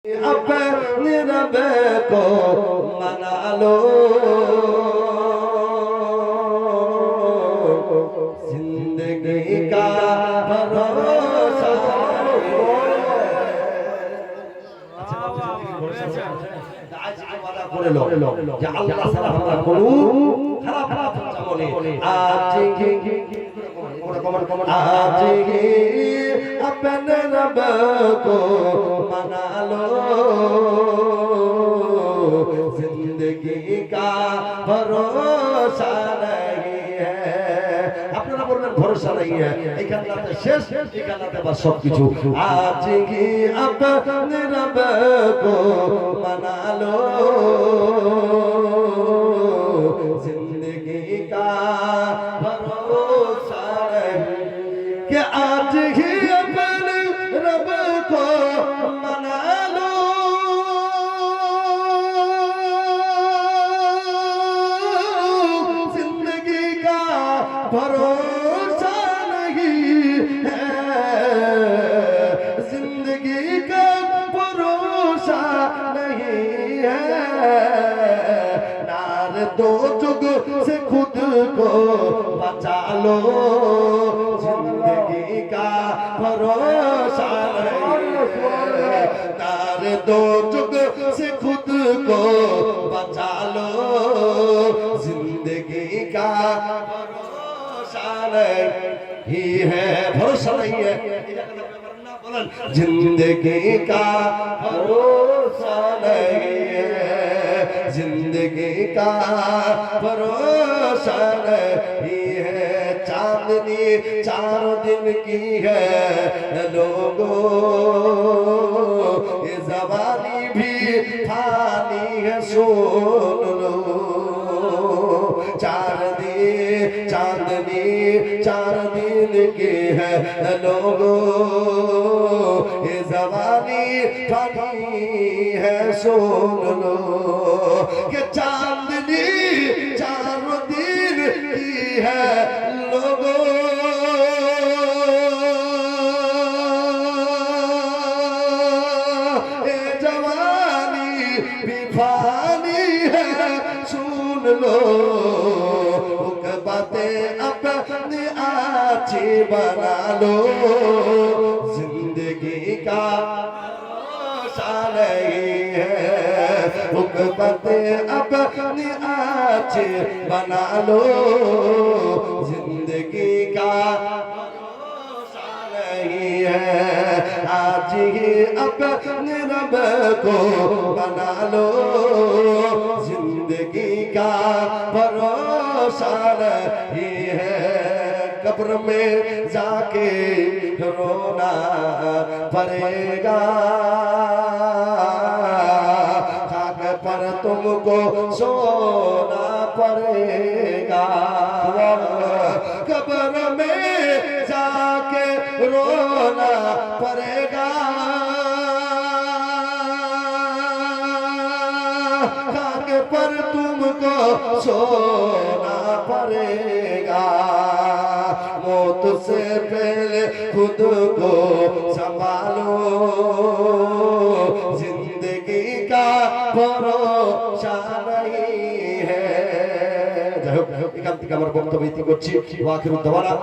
अपने रब को मना लो, जिंदगी का भरोसा করে লো যে আল্লাহ ছাড়া আমরা কোনো খারাপ খারাপ জীবনে আজ अपने रब को मना लो, जिंदगी का भरोसा नहीं है। আপনারা বলবেন ভরসা नहीं है, এখানটাতে শেষ, এখানটাতে বাস সবকিছু। आज ही अपने रब को मना लो, जिंदगी का भरोसा नहीं कि आज ही अपने रब को मना लो, जिंदगी का भरोसा नहीं है, जिंदगी का भरोसा नहीं है। नार दो जुग से खुद को बचा लो, जिंदगी का भरोसा नहीं है। नार दो जुग से खुद को बचा लो, जिंदगी का भरोसा नहीं है। भरोसा नहीं है, जिंदगी का भरोसा नहीं है, जिंदगी का भरोसा नहीं है। चांदनी 4 दिन की है लोगों, ये जवानी भी फानी है, सुन लो। चांदनी 4 दिन की है लोगों, ये जवानी फानी है, सुन लो। कि चांदनी 4 दिन की है लोगों, ये जवानी भी फानी है, सुन लो। बातें अपनी अच्छी बना लो, जिंदगी का भरोसा नहीं है। बातें अपनी अच्छी बना लो, जिंदगी का भरोसा नहीं है। आज ही अपने रब को बना लो, जिंदगी का भरोसा नहीं है। कब्र में जाके रोना पड़ेगा, खाक पर तुमको सोना पड़ेगा। कब्र में जाके रोना पड़ेगा, खाक पर तुमको सोना पड़ेगा। मौत से पहले खुद को संभालो, जिंदगी का भरोसा नहीं है। যাই হোক, এখান থেকে আমার বক্তব্য ইতি করছি। ওয়াখিরুদ দাওয়ানা।